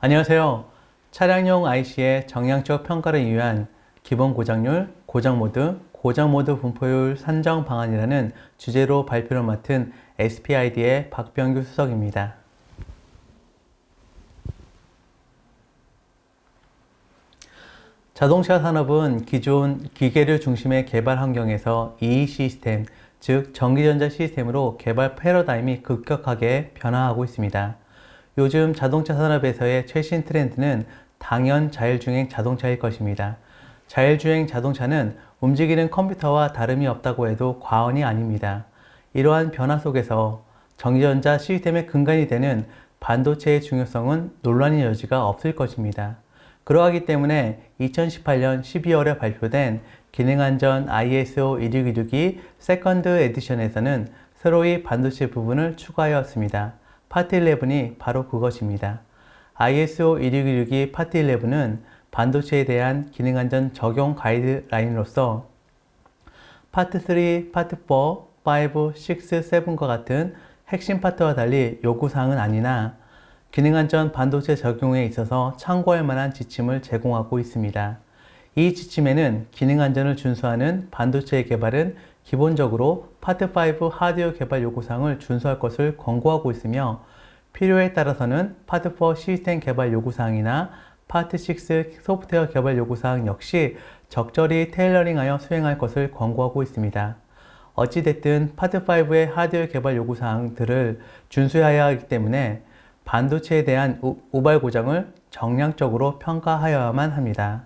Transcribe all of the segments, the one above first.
안녕하세요. 차량용 IC의 정량적 평가를 위한 기본 고장률, 고장 모드 분포율 산정 방안이라는 주제로 발표를 맡은 SPID의 박병규 수석입니다. 자동차 산업은 기존 기계를 중심의 개발 환경에서 EE 시스템, 즉 전기전자 시스템으로 개발 패러다임이 급격하게 변화하고 있습니다. 요즘 자동차 산업에서의 최신 트렌드는 당연 자율주행 자동차일 것입니다. 자율주행 자동차는 움직이는 컴퓨터와 다름이 없다고 해도 과언이 아닙니다. 이러한 변화 속에서 전기전자 시스템의 근간이 되는 반도체의 중요성은 논란의 여지가 없을 것입니다. 그러하기 때문에 2018년 12월에 발표된 기능안전 ISO 16262 세컨드 에디션에서는 새로이 반도체 부분을 추가하였습니다. 파트 11이 바로 그것입니다. ISO 16262 파트 11은 반도체에 대한 기능안전 적용 가이드라인으로서 파트 3, 파트 4, 5, 6, 7과 같은 핵심 파트와 달리 요구사항은 아니나 기능안전 반도체 적용에 있어서 참고할 만한 지침을 제공하고 있습니다. 이 지침에는 기능안전을 준수하는 반도체의 개발은 기본적으로 파트 5 하드웨어 개발 요구사항을 준수할 것을 권고하고 있으며 필요에 따라서는 파트 4 시스템 개발 요구사항이나 파트 6 소프트웨어 개발 요구사항 역시 적절히 테일러링하여 수행할 것을 권고하고 있습니다. 어찌됐든 파트 5의 하드웨어 개발 요구사항들을 준수해야 하기 때문에 반도체에 대한 우발 고장을 정량적으로 평가하여야만 합니다.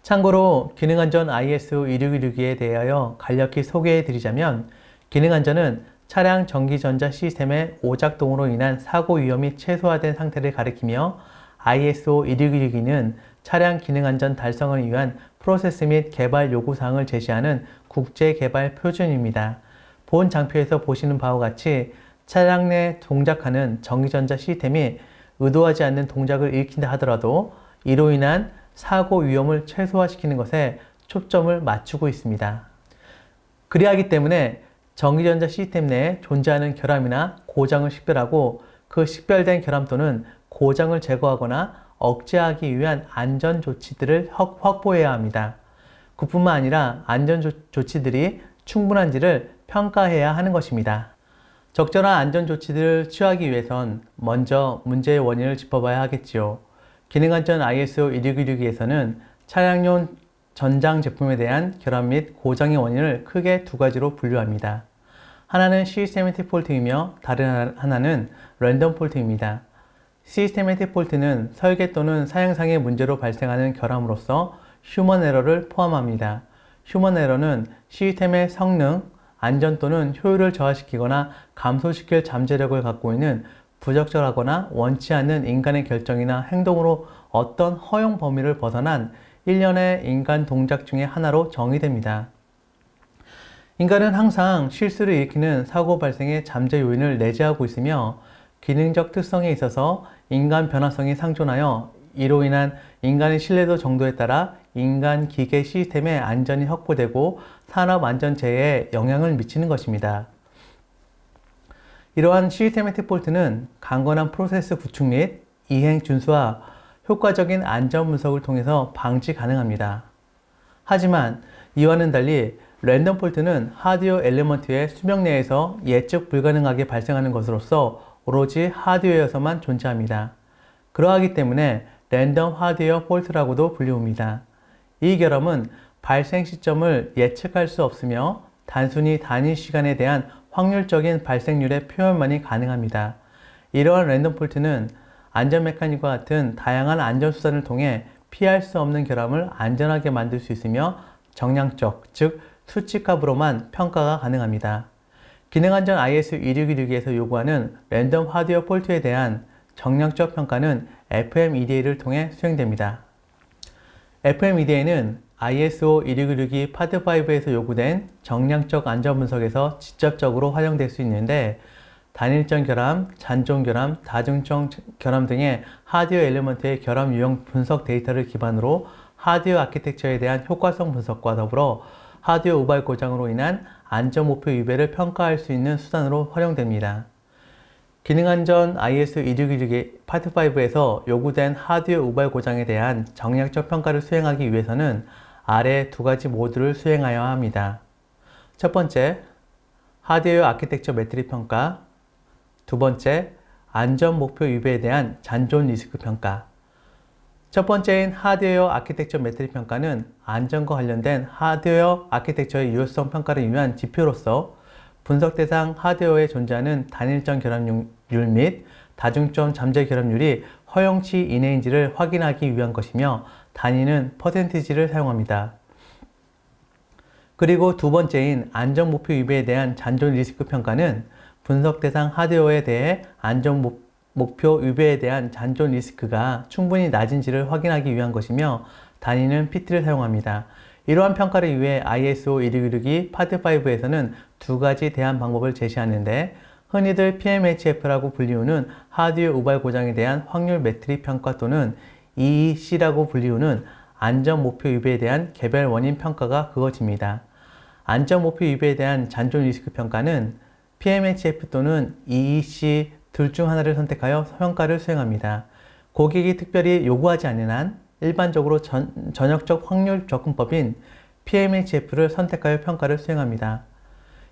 참고로 기능안전 ISO 16262에 대하여 간략히 소개해 드리자면 기능안전은 차량 전기전자 시스템의 오작동으로 인한 사고 위험이 최소화된 상태를 가리키며 ISO 16262는 차량 기능안전 달성을 위한 프로세스 및 개발 요구사항을 제시하는 국제 개발 표준입니다. 본 장표에서 보시는 바와 같이 차량 내 동작하는 전기전자 시스템이 의도하지 않는 동작을 일으킨다 하더라도 이로 인한 사고 위험을 최소화시키는 것에 초점을 맞추고 있습니다. 그리하기 때문에 전기전자 시스템 내에 존재하는 결함이나 고장을 식별하고 그 식별된 결함 또는 고장을 제거하거나 억제하기 위한 안전조치들을 확보해야 합니다. 그뿐만 아니라 안전조치들이 충분한지를 평가해야 하는 것입니다. 적절한 안전조치들을 취하기 위해선 먼저 문제의 원인을 짚어봐야 하겠지요. 기능안전 ISO 16262에서는 차량용 전장 제품에 대한 결함 및 고장의 원인을 크게 두 가지로 분류합니다. 하나는 시스테매틱 폴트이며 다른 하나는 랜덤 폴트입니다. 시스테매틱 폴트는 설계 또는 사양상의 문제로 발생하는 결함으로서 휴먼 에러를 포함합니다. 휴먼 에러는 시스템의 성능, 안전 또는 효율을 저하시키거나 감소시킬 잠재력을 갖고 있는 부적절하거나 원치 않는 인간의 결정이나 행동으로 어떤 허용 범위를 벗어난 일련의 인간 동작 중의 하나로 정의됩니다. 인간은 항상 실수를 일으키는 사고 발생의 잠재 요인을 내재하고 있으며 기능적 특성에 있어서 인간 변화성이 상존하여 이로 인한 인간의 신뢰도 정도에 따라 인간 기계 시스템의 안전이 확보되고 산업 안전체에 영향을 미치는 것입니다. 이러한 시스테매틱 폴트는 강건한 프로세스 구축 및 이행 준수와 효과적인 안전 분석을 통해서 방지 가능합니다. 하지만 이와는 달리 랜덤 폴트는 하드웨어 엘리먼트의 수명 내에서 예측 불가능하게 발생하는 것으로서 오로지 하드웨어에서만 존재합니다. 그러하기 때문에 랜덤 하드웨어 폴트라고도 불리웁니다. 이 결함은 발생 시점을 예측할 수 없으며 단순히 단위 시간에 대한 확률적인 발생률의 표현만이 가능합니다. 이러한 랜덤 폴트는 안전 메커니즘과 같은 다양한 안전 수단을 통해 피할 수 없는 결함을 안전하게 만들 수 있으며 정량적, 즉 수치값으로만 평가가 가능합니다. 기능안전 ISO 16262에서 요구하는 랜덤 하드웨어 폴트에 대한 정량적 평가는 FMEDA를 통해 수행됩니다. FMEDA는 ISO 16262 파트 5에서 요구된 정량적 안전 분석에서 직접적으로 활용될 수 있는데 단일점 결함, 잔존 결함, 다중점 결함 등의 하드웨어 엘리먼트의 결함 유형 분석 데이터를 기반으로 하드웨어 아키텍처에 대한 효과성 분석과 더불어 하드웨어 우발 고장으로 인한 안전 목표 위배를 평가할 수 있는 수단으로 활용됩니다. 기능안전 ISO 262 파트 5에서 요구된 하드웨어 우발 고장에 대한 정량적 평가를 수행하기 위해서는 아래 두 가지 모듈을 수행하여야 합니다. 첫 번째, 하드웨어 아키텍처 매트릭 평가. 두 번째, 안전 목표 위배에 대한 잔존 리스크 평가. 첫 번째인 하드웨어 아키텍처 매트릭 평가는 안전과 관련된 하드웨어 아키텍처의 유효성 평가를 위한 지표로서 분석 대상 하드웨어에 존재하는 단일점 결합률 및 다중점 잠재 결합률이 허용치 이내인지를 확인하기 위한 것이며 단위는 퍼센티지를 사용합니다. 그리고 두 번째인 안전 목표 위배에 대한 잔존 리스크 평가는 분석 대상 하드웨어에 대해 안전 목표 위배에 대한 잔존 리스크가 충분히 낮은지를 확인하기 위한 것이며 단위는 PT를 사용합니다. 이러한 평가를 위해 ISO 16962 파트 5에서는 두 가지 대안 방법을 제시하는데 흔히들 PMHF라고 불리우는 하드웨어 우발 고장에 대한 확률 매트릭 평가 또는 EEC라고 불리우는 안전 목표 위배에 대한 개별 원인 평가가 그것입니다. 안전 목표 위배에 대한 잔존 리스크 평가는 PMHF 또는 EEC 둘 중 하나를 선택하여 평가를 수행합니다. 고객이 특별히 요구하지 않는 한 일반적으로 전역적 확률 접근법인 PMHF를 선택하여 평가를 수행합니다.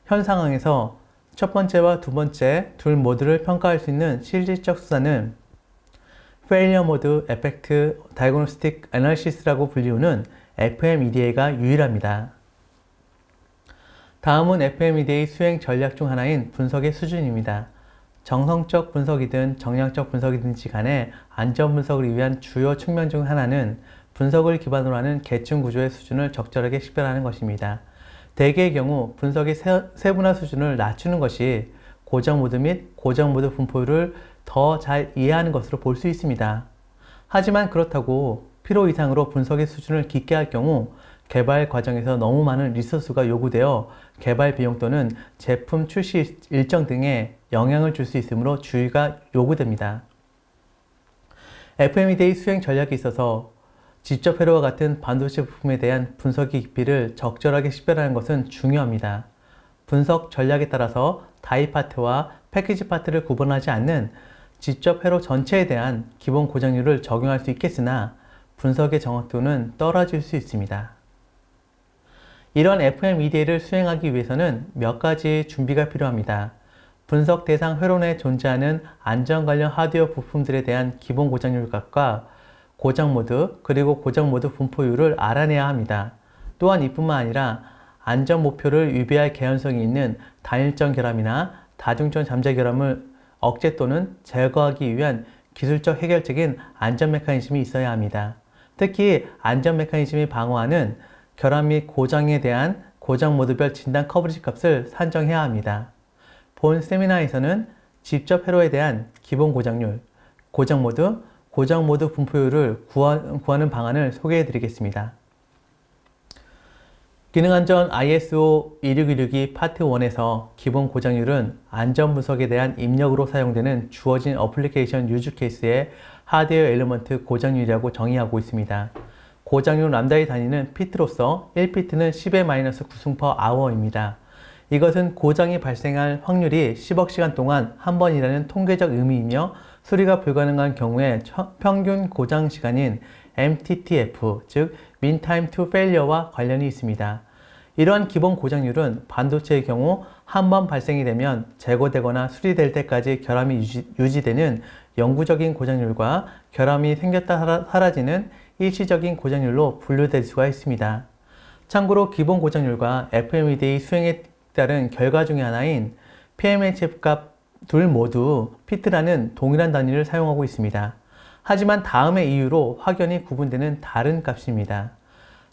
현 상황에서 첫 번째와 두 번째 둘 모두를 평가할 수 있는 실질적 수단은 Failure Mode Effect Diagnostic Analysis라고 불리우는 FMEDA가 유일합니다. 다음은 FMEDA 수행 전략 중 하나인 분석의 수준입니다. 정성적 분석이든 정량적 분석이든지 간에 안전 분석을 위한 주요 측면 중 하나는 분석을 기반으로 하는 계층 구조의 수준을 적절하게 식별하는 것입니다. 대개의 경우 분석의 세분화 수준을 낮추는 것이 고정 모드 및 고정 모드 분포율을 더 잘 이해하는 것으로 볼 수 있습니다. 하지만 그렇다고 필요 이상으로 분석의 수준을 깊게 할 경우 개발 과정에서 너무 많은 리소스가 요구되어 개발 비용 또는 제품 출시 일정 등에 영향을 줄 수 있으므로 주의가 요구됩니다. FMEDA 수행 전략에 있어서 직접 회로와 같은 반도체 부품에 대한 분석의 깊이를 적절하게 식별하는 것은 중요합니다. 분석 전략에 따라서 다이 파트와 패키지 파트를 구분하지 않는 직접 회로 전체에 대한 기본 고정률을 적용할 수 있겠으나 분석의 정확도는 떨어질 수 있습니다. 이런 FMEDA를 수행하기 위해서는 몇 가지 준비가 필요합니다. 분석 대상 회로 내에 존재하는 안전 관련 하드웨어 부품들에 대한 기본 고정률 값과 고정 모드 그리고 고정 모드 분포율을 알아내야 합니다. 또한 이뿐만 아니라 안전 목표를 위배할 개연성이 있는 단일점 결함이나 다중점 잠재 결함을 억제 또는 제거하기 위한 기술적 해결적인 안전 메커니즘이 있어야 합니다. 특히 안전 메커니즘이 방어하는 결함 및 고장에 대한 고장 모드별 진단 커버리지 값을 산정해야 합니다. 본 세미나에서는 직접 회로에 대한 기본 고장률, 고장 모드 분포율을 구하는 방안을 소개해 드리겠습니다. 기능안전 ISO 26262 파트 1에서 기본 고장률은 안전 분석에 대한 입력으로 사용되는 주어진 어플리케이션 유즈 케이스의 하드웨어 엘리먼트 고장률이라고 정의하고 있습니다. 고장률 람다의 단위는 피트로서 1피트는 10의 마이너스 9승 per hour입니다. 이것은 고장이 발생할 확률이 10억 시간 동안 한 번이라는 통계적 의미이며 수리가 불가능한 경우에 평균 고장 시간인 MTTF, 즉 Mean Time to Failure와 관련이 있습니다. 이러한 기본 고장률은 반도체의 경우 한 번 발생이 되면 제거되거나 수리될 때까지 결함이 유지되는 영구적인 고장률과 결함이 생겼다 사라지는 일시적인 고장률로 분류될 수가 있습니다. 참고로 기본 고장률과 FMEDA 수행에 따른 결과 중의 하나인 PMHF 값 둘 모두 피트라는 동일한 단위를 사용하고 있습니다. 하지만 다음의 이유로 확연히 구분되는 다른 값입니다.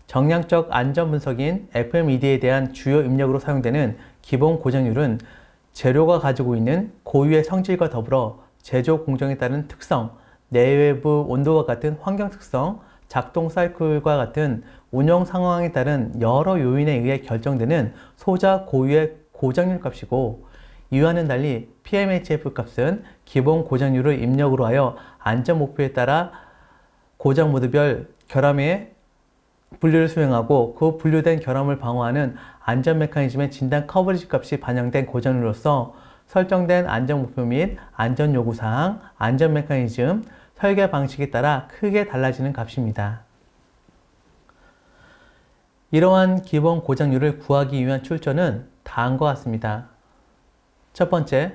정량적 안전 분석인 FMED에 대한 주요 입력으로 사용되는 기본 고정률은 재료가 가지고 있는 고유의 성질과 더불어 제조 공정에 따른 특성, 내외부 온도와 같은 환경 특성, 작동 사이클과 같은 운영 상황에 따른 여러 요인에 의해 결정되는 소자 고유의 고정률 값이고, 이와는 달리 PMHF 값은 기본 고정률을 입력으로 하여 안전 목표에 따라 고장 모드별 결함의 분류를 수행하고 그 분류된 결함을 방어하는 안전 메커니즘의 진단 커버리지 값이 반영된 고정률로서 설정된 안전 목표 및 안전 요구 사항, 안전 메커니즘, 설계 방식에 따라 크게 달라지는 값입니다. 이러한 기본 고장률을 구하기 위한 출처는 다음과 같습니다. 첫 번째,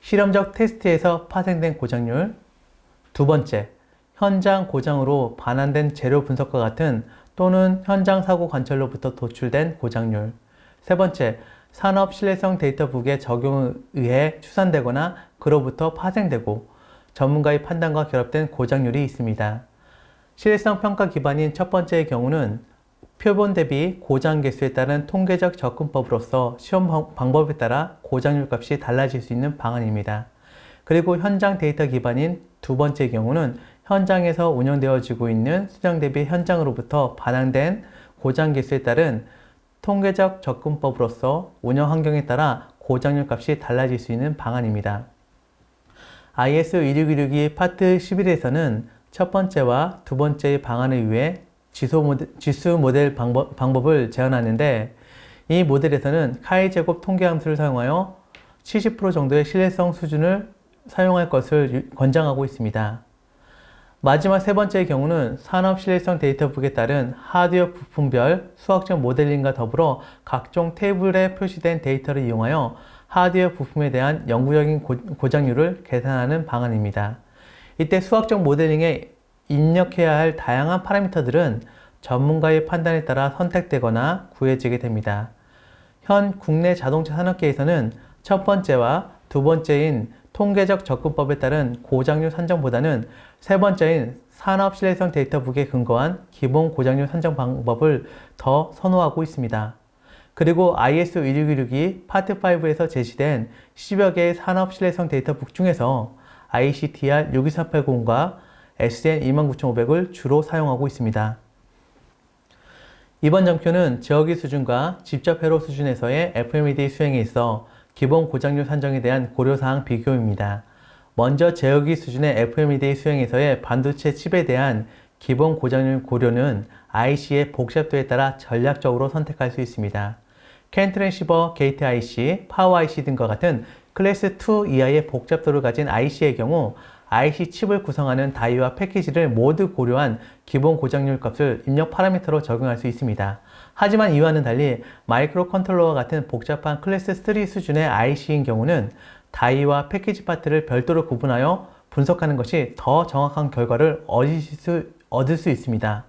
실험적 테스트에서 파생된 고장률. 두 번째, 현장 고장으로 반환된 재료 분석과 같은 또는 현장 사고 관찰로부터 도출된 고장률. 세 번째, 산업 신뢰성 데이터북의 적용에 의해 추산되거나 그로부터 파생되고 전문가의 판단과 결합된 고장률이 있습니다. 신뢰성 평가 기반인 첫 번째의 경우는 표본 대비 고장 개수에 따른 통계적 접근법으로서 시험 방법에 따라 고장률 값이 달라질 수 있는 방안입니다. 그리고 현장 데이터 기반인 두 번째 경우는 현장에서 운영되어지고 있는 수정 대비 현장으로부터 반환된 고장 개수에 따른 통계적 접근법으로서 운영 환경에 따라 고장률 값이 달라질 수 있는 방안입니다. IS 16162 파트 11에서는 첫 번째와 두 번째의 방안에 의해 지수 모델 방법을 제안하는데, 이 모델에서는 카이 제곱 통계 함수를 사용하여 70% 정도의 신뢰성 수준을 사용할 것을 권장하고 있습니다. 마지막 세 번째의 경우는 산업 신뢰성 데이터북에 따른 하드웨어 부품별 수학적 모델링과 더불어 각종 테이블에 표시된 데이터를 이용하여 하드웨어 부품에 대한 영구적인 고장률을 계산하는 방안입니다. 이때 수학적 모델링에 입력해야 할 다양한 파라미터들은 전문가의 판단에 따라 선택되거나 구해지게 됩니다. 현 국내 자동차 산업계에서는 첫 번째와 두 번째인 통계적 접근법에 따른 고장률 산정보다는 세 번째인 산업 신뢰성 데이터북에 근거한 기본 고장률 산정 방법을 더 선호하고 있습니다. 그리고 ISO 16162 파트 5에서 제시된 10여 개의 산업 신뢰성 데이터북 중에서 ICTR 62380과 SN 29500을 주로 사용하고 있습니다. 이번 장표는 제어기 수준과 직접 회로 수준에서의 FMED 수행에 있어 기본 고장률 산정에 대한 고려사항 비교입니다. 먼저 제어기 수준의 FMED 수행에서의 반도체 칩에 대한 기본 고장률 고려는 IC의 복잡도에 따라 전략적으로 선택할 수 있습니다. 캔 트랜시버, 게이트 IC, 파워 IC 등과 같은 클래스 2 이하의 복잡도를 가진 IC의 경우 IC 칩을 구성하는 다이와 패키지를 모두 고려한 기본 고장률 값을 입력 파라미터로 적용할 수 있습니다. 하지만 이와는 달리 마이크로 컨트롤러와 같은 복잡한 클래스 3 수준의 IC인 경우는 다이와 패키지 파트를 별도로 구분하여 분석하는 것이 더 정확한 결과를 얻을 수 있습니다.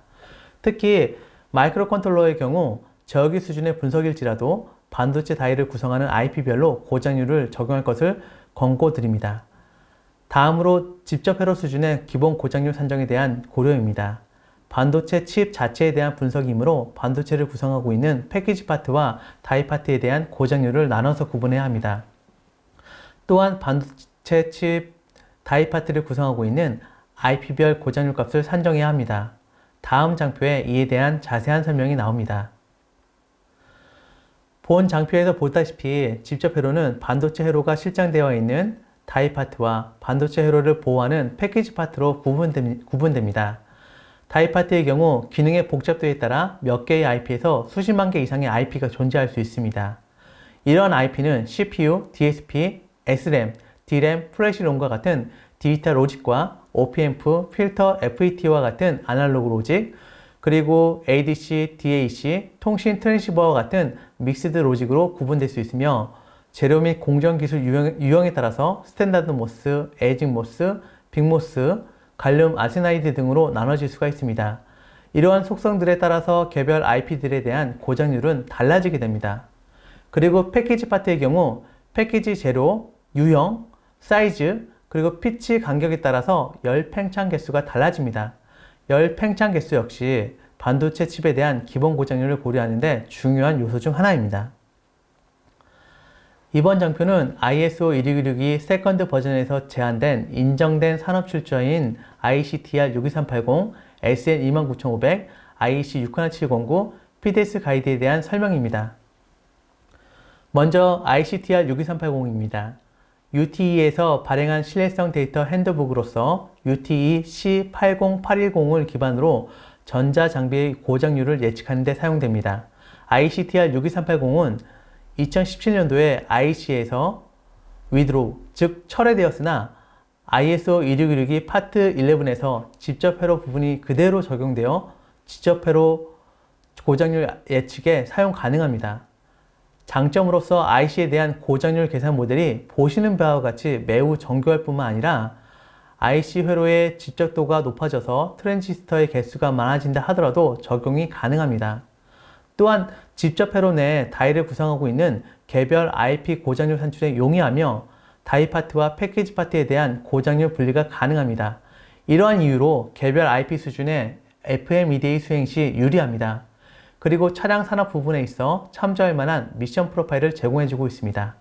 특히 마이크로 컨트롤러의 경우 저기 수준의 분석일지라도 반도체 다이를 구성하는 IP별로 고장률을 적용할 것을 권고드립니다. 다음으로 직접 회로 수준의 기본 고장률 산정에 대한 고려입니다. 반도체 칩 자체에 대한 분석이므로 반도체를 구성하고 있는 패키지 파트와 다이 파트에 대한 고장률을 나눠서 구분해야 합니다. 또한 반도체 칩 다이 파트를 구성하고 있는 IP별 고장률 값을 산정해야 합니다. 다음 장표에 이에 대한 자세한 설명이 나옵니다. 본 장표에서 보다시피 직접 회로는 반도체 회로가 실장되어 있는 다이 파트와 반도체 회로를 보호하는 패키지 파트로 구분됩니다. 다이 파트의 경우 기능의 복잡도에 따라 몇 개의 IP에서 수십만 개 이상의 IP가 존재할 수 있습니다. 이러한 IP는 CPU, DSP, SRAM, DRAM, 플래시롬과 같은 디지털 로직과 OP-AMP, 필터, FET와 같은 아날로그 로직, 그리고 ADC, DAC, 통신 트랜시버와 같은 믹스드 로직으로 구분될 수 있으며 재료 및 공정 기술 유형에 따라서 스탠다드 모스, 에이징 모스, 빅모스, 갈륨 아세나이드 등으로 나눠질 수가 있습니다. 이러한 속성들에 따라서 개별 IP들에 대한 고장률은 달라지게 됩니다. 그리고 패키지 파트의 경우 패키지 재료, 유형, 사이즈, 그리고 피치 간격에 따라서 열 팽창 개수가 달라집니다. 열 팽창 개수 역시 반도체 칩에 대한 기본 고장률을 고려하는 데 중요한 요소 중 하나입니다. 이번 장표는 ISO 16162 세컨드 버전에서 제안된 인정된 산업 출처인 ICTR 62380, SN 29500, IEC 61709, PDS 가이드에 대한 설명입니다. 먼저 ICTR 62380입니다. UTE에서 발행한 신뢰성 데이터 핸드북으로서 UTE C80810을 기반으로 전자장비의 고장률을 예측하는 데 사용됩니다. ICTR 62380은 2017년도에 IEC에서 withdraw, 즉 철회되었으나 ISO 2616이 파트 11에서 직접 회로 부분이 그대로 적용되어 직접 회로 고장률 예측에 사용 가능합니다. 장점으로서 IC에 대한 고장률 계산 모델이 보시는 바와 같이 매우 정교할 뿐만 아니라 IC 회로의 직접도가 높아져서 트랜지스터의 개수가 많아진다 하더라도 적용이 가능합니다. 또한 직접 회로 내에 다이를 구성하고 있는 개별 IP 고장률 산출에 용이하며 다이 파트와 패키지 파트에 대한 고장률 분리가 가능합니다. 이러한 이유로 개별 IP 수준의 FMEDA 수행 시 유리합니다. 그리고 차량 산업 부분에 있어 참조할 만한 미션 프로파일을 제공해주고 있습니다.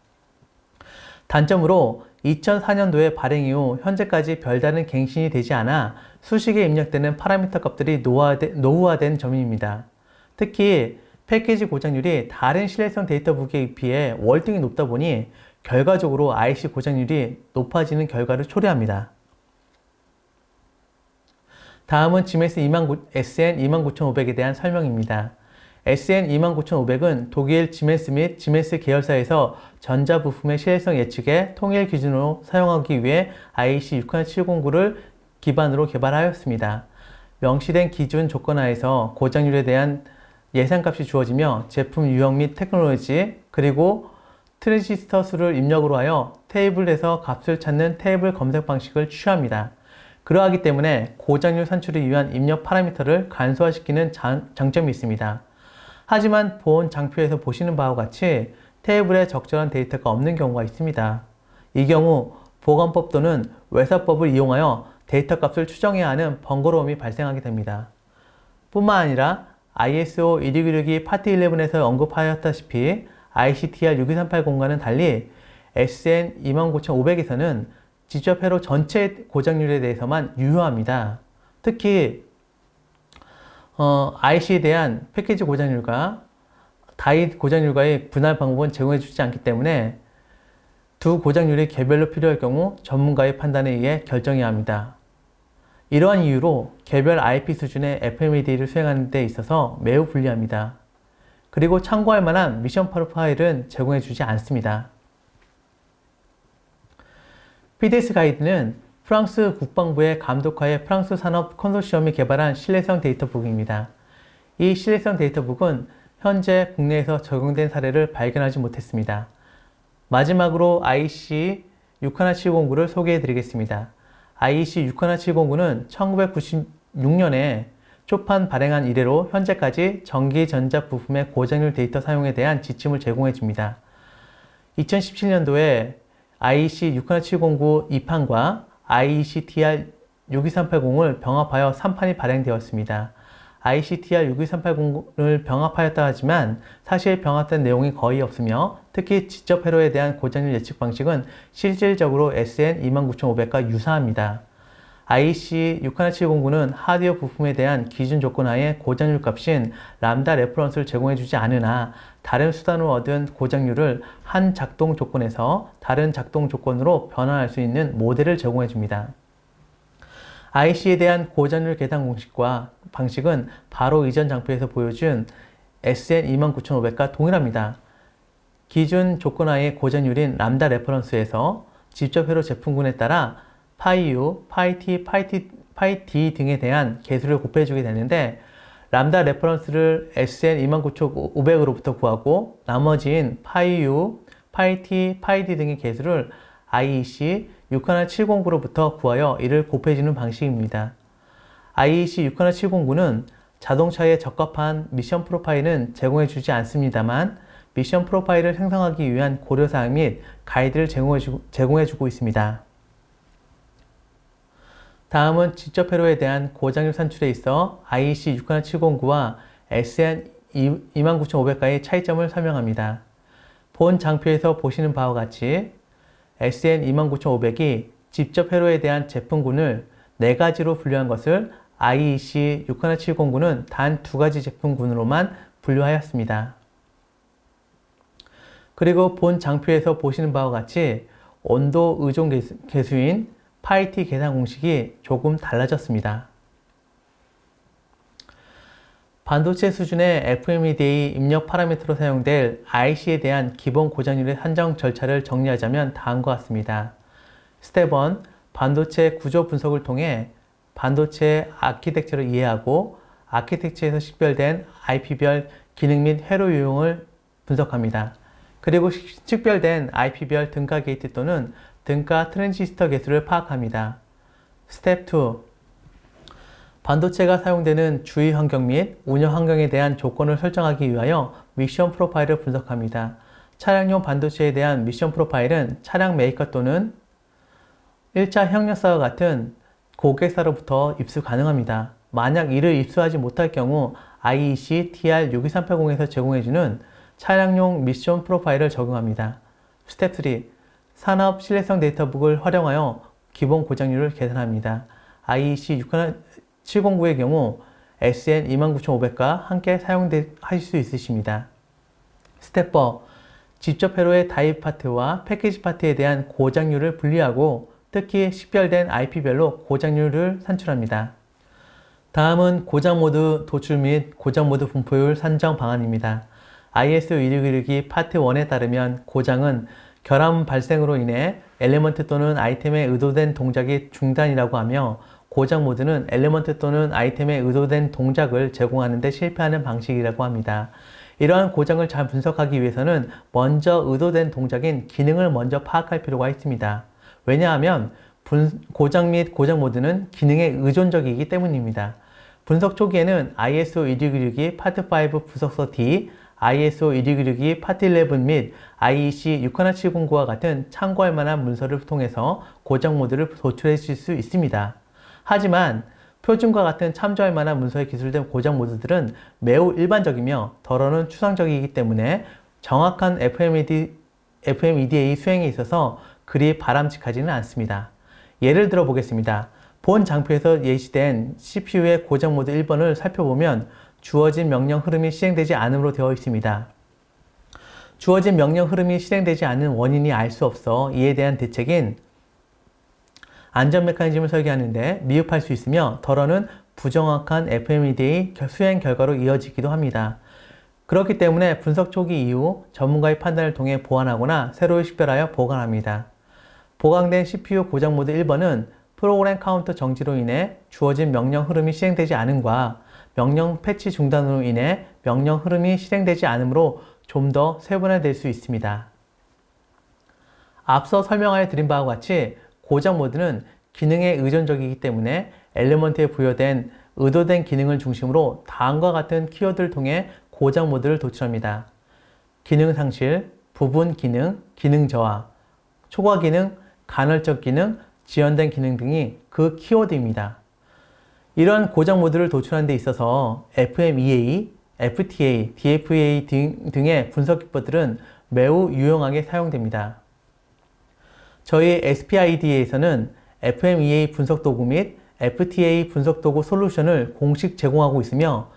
단점으로 2004년도에 발행 이후 현재까지 별다른 갱신이 되지 않아 수식에 입력되는 파라미터 값들이 노후화된 점입니다. 특히 패키지 고장률이 다른 신뢰성 데이터북에 비해 월등히 높다 보니 결과적으로 IC 고장률이 높아지는 결과를 초래합니다. 다음은 GMS SN29500에 대한 설명입니다. SN29500은 독일 지멘스 및 지멘스 계열사에서 전자부품의 신뢰성 예측에 통일 기준으로 사용하기 위해 IEC61709를 기반으로 개발하였습니다. 명시된 기준 조건 하에서 고장률에 대한 예상값이 주어지며 제품 유형 및 테크놀로지 그리고 트랜지스터 수를 입력으로 하여 테이블에서 값을 찾는 테이블 검색 방식을 취합니다. 그러하기 때문에 고장률 산출을 위한 입력 파라미터를 간소화시키는 장점이 있습니다. 하지만 본 장표에서 보시는 바와 같이 테이블에 적절한 데이터가 없는 경우가 있습니다. 이 경우 보관법 또는 외사법을 이용하여 데이터 값을 추정해야 하는 번거로움이 발생하게 됩니다. 뿐만 아니라 ISO 26162 파트 11에서 언급하였다시피 ICTR 62380과는 달리 SN29500에서는 직접 회로 전체 고장률에 대해서만 유효합니다. 특히 IC에 대한 패키지 고장률과 다이 고장률과의 분할 방법은 제공해 주지 않기 때문에 두 고장률이 개별로 필요할 경우 전문가의 판단에 의해 결정해야 합니다. 이러한 이유로 개별 IP 수준의 FMED를 수행하는 데 있어서 매우 불리합니다. 그리고 참고할 만한 미션 프로파일은 제공해 주지 않습니다. PDS 가이드는 프랑스 국방부의 감독하에 프랑스 산업 컨소시엄이 개발한 신뢰성 데이터북입니다. 이 신뢰성 데이터북은 현재 국내에서 적용된 사례를 발견하지 못했습니다. 마지막으로 IEC 61709를 소개해 드리겠습니다. IEC 61709는 1996년에 초판 발행한 이래로 현재까지 전기전자 부품의 고장률 데이터 사용에 대한 지침을 제공해 줍니다. 2017년도에 IEC 61709 2판과 IEC-TR 62380을 병합하여 3판이 발행되었습니다. IEC-TR 62380을 병합하였다 하지만 사실 병합된 내용이 거의 없으며 특히 직접 회로에 대한 고장률 예측 방식은 실질적으로 SN29500과 유사합니다. IEC 61709는 하드웨어 부품에 대한 기준 조건 하에 고장률 값인 람다 레퍼런스를 제공해 주지 않으나 다른 수단으로 얻은 고장률을 한 작동 조건에서 다른 작동 조건으로 변환할 수 있는 모델을 제공해 줍니다. IC에 대한 고장률 계산 공식과 방식은 바로 이전 장표에서 보여준 SN29500과 동일합니다. 기준 조건 하의 고장률인 람다 레퍼런스에서 직접 회로 제품군에 따라 파이U, 파이T, 파이D 등에 대한 개수를 곱해주게 되는데 람다 레퍼런스를 SN29500으로부터 구하고 나머지인 파이U, 파이T, 파이D 등의 개수를 IEC 61709로부터 구하여 이를 곱해주는 방식입니다. IEC 61709는 자동차에 적합한 미션 프로파일은 제공해주지 않습니다만 미션 프로파일을 생성하기 위한 고려사항 및 가이드를 제공해주고 있습니다. 다음은 직접 회로에 대한 고장률 산출에 있어 IEC 61709와 SN29500과의 차이점을 설명합니다. 본 장표에서 보시는 바와 같이 SN29500이 직접 회로에 대한 제품군을 4가지로 분류한 것을 IEC 61709는 단 2가지 제품군으로만 분류하였습니다. 그리고 본 장표에서 보시는 바와 같이 온도 의존 계수인 파이T 계산 공식이 조금 달라졌습니다. 반도체 수준의 FMEA 입력 파라미터로 사용될 IC에 대한 기본 고장률의 산정 절차를 정리하자면 다음과 같습니다. 스텝 1. 반도체 구조 분석을 통해 반도체 아키텍처를 이해하고 아키텍처에서 식별된 IP별 기능 및 회로 유형을 분석합니다. 그리고 식별된 IP별 등가 게이트 또는 등가 트랜지스터 개수를 파악합니다. 스텝 2. 반도체가 사용되는 주위 환경 및 운영 환경에 대한 조건을 설정하기 위하여 미션 프로파일을 분석합니다. 차량용 반도체에 대한 미션 프로파일은 차량 메이커 또는 1차 협력사와 같은 고객사로부터 입수 가능합니다. 만약 이를 입수하지 못할 경우 IEC TR62380에서 제공해주는 차량용 미션 프로파일을 적용합니다. 스텝 3. 산업 신뢰성 데이터북을 활용하여 기본 고장률을 계산합니다. IEC 709의 경우 SN 29500과 함께 사용하실 수 있으십니다. 스텝 4. 직접 회로의 다입 파트와 패키지 파트에 대한 고장률을 분리하고 특히 식별된 IP별로 고장률을 산출합니다. 다음은 고장 모드 도출 및 고장 모드 분포율 산정 방안입니다. ISO 1616이 파트 1에 따르면 고장은 결함 발생으로 인해 엘리먼트 또는 아이템의 의도된 동작이 중단이라고 하며 고장 모드는 엘리먼트 또는 아이템의 의도된 동작을 제공하는 데 실패하는 방식이라고 합니다. 이러한 고장을 잘 분석하기 위해서는 먼저 의도된 동작인 기능을 먼저 파악할 필요가 있습니다. 왜냐하면 고장 및 고장 모드는 기능에 의존적이기 때문입니다. 분석 초기에는 ISO 1616이 파트 5 부속서 D, ISO 1616이 파트 11 및 IEC 61709와 같은 참고할 만한 문서를 통해서 고장 모드를 도출해 줄 수 있습니다. 하지만 표준과 같은 참조할 만한 문서에 기술된 고장 모드들은 매우 일반적이며 더러는 추상적이기 때문에 정확한 FMEDA 수행에 있어서 그리 바람직하지는 않습니다. 예를 들어 보겠습니다. 본 장표에서 예시된 CPU의 고장 모드 1번을 살펴보면 주어진 명령 흐름이 실행되지 않음으로 되어 있습니다. 주어진 명령 흐름이 실행되지 않는 원인이 알 수 없어 이에 대한 대책인 안전 메커니즘을 설계하는데 미흡할 수 있으며 더러는 부정확한 FMEDA 수행 결과로 이어지기도 합니다. 그렇기 때문에 분석 초기 이후 전문가의 판단을 통해 보완하거나 새로 식별하여 보강합니다. 보강된 CPU 고장 모드 1번은 프로그램 카운터 정지로 인해 주어진 명령 흐름이 실행되지 않음과 명령 패치 중단으로 인해 명령 흐름이 실행되지 않으므로 좀 더 세분화될 수 있습니다. 앞서 설명하여 드린 바와 같이 고장 모드는 기능에 의존적이기 때문에 엘리먼트에 부여된 의도된 기능을 중심으로 다음과 같은 키워드를 통해 고장 모드를 도출합니다. 기능 상실, 부분 기능, 기능 저하, 초과 기능, 간헐적 기능, 지연된 기능 등이 그 키워드입니다. 이런 고장 모드를 도출하는 데 있어서 FMEA, FTA, DFA 등의 분석 기법들은 매우 유용하게 사용됩니다. 저희 SPID에서는 FMEA 분석 도구 및 FTA 분석 도구 솔루션을 공식 제공하고 있으며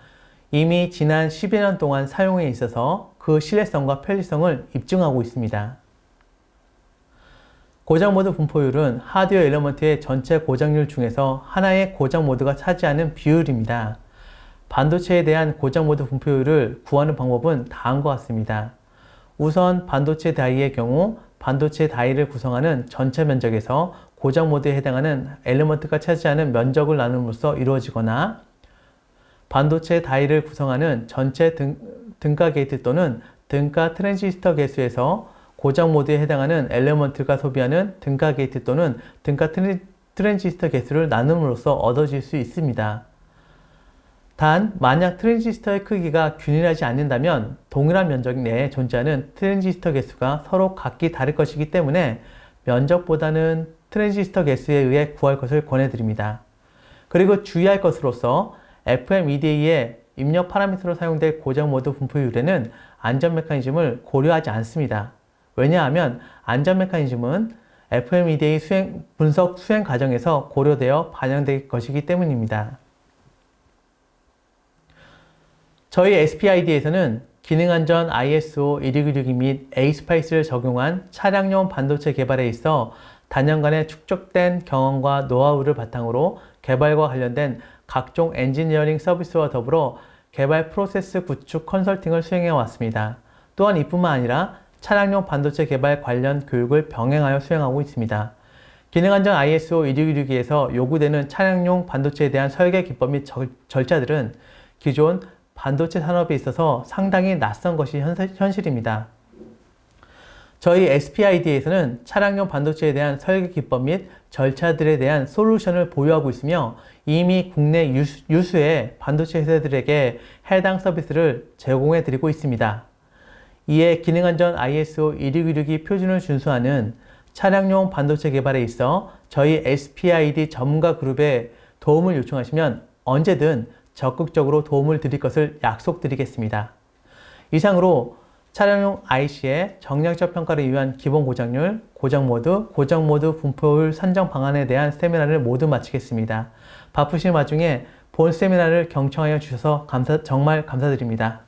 이미 지난 10여 년 동안 사용에 있어서 그 신뢰성과 편리성을 입증하고 있습니다. 고장 모드 분포율은 하드웨어 엘리먼트의 전체 고장률 중에서 하나의 고장 모드가 차지하는 비율입니다. 반도체에 대한 고장 모드 분포율을 구하는 방법은 다음과 같습니다. 우선 반도체 다이의 경우 반도체 다이를 구성하는 전체 면적에서 고장 모드에 해당하는 엘리먼트가 차지하는 면적을 나눔으로써 이루어지거나 반도체 다이를 구성하는 전체 등가 게이트 또는 등가 트랜지스터 개수에서 고장 모드에 해당하는 엘리먼트가 소비하는 등가 게이트 또는 등가 트랜지스터 개수를 나눔으로써 얻어질 수 있습니다. 단, 만약 트랜지스터의 크기가 균일하지 않는다면 동일한 면적 내에 존재하는 트랜지스터 개수가 서로 각기 다를 것이기 때문에 면적보다는 트랜지스터 개수에 의해 구할 것을 권해드립니다. 그리고 주의할 것으로서 FMEDA의 입력 파라미터로 사용될 고장 모드 분포율에는 안전 메커니즘을 고려하지 않습니다. 왜냐하면 안전 메커니즘은 FMEDA 분석 수행 과정에서 고려되어 반영될 것이기 때문입니다. 저희 SPID에서는 기능안전 ISO 16962 및 ASPICE를 적용한 차량용 반도체 개발에 있어 단연간의 축적된 경험과 노하우를 바탕으로 개발과 관련된 각종 엔지니어링 서비스와 더불어 개발 프로세스 구축 컨설팅을 수행해 왔습니다. 또한 이뿐만 아니라 차량용 반도체 개발 관련 교육을 병행하여 수행하고 있습니다. 기능안전 ISO 26262에서 요구되는 차량용 반도체에 대한 설계 기법 및 절차들은 기존 반도체 산업에 있어서 상당히 낯선 것이 현실입니다. 저희 SPID에서는 차량용 반도체에 대한 설계 기법 및 절차들에 대한 솔루션을 보유하고 있으며 이미 국내 유수의 반도체 회사들에게 해당 서비스를 제공해 드리고 있습니다. 이에 기능안전 ISO 26262 표준을 준수하는 차량용 반도체 개발에 있어 저희 SPID 전문가 그룹에 도움을 요청하시면 언제든 적극적으로 도움을 드릴 것을 약속드리겠습니다. 이상으로 차량용 IC의 정량적 평가를 위한 기본 고장률, 고장모드 분포율 산정 방안에 대한 세미나를 모두 마치겠습니다. 바쁘신 와중에 본 세미나를 경청하여 주셔서 정말 감사드립니다.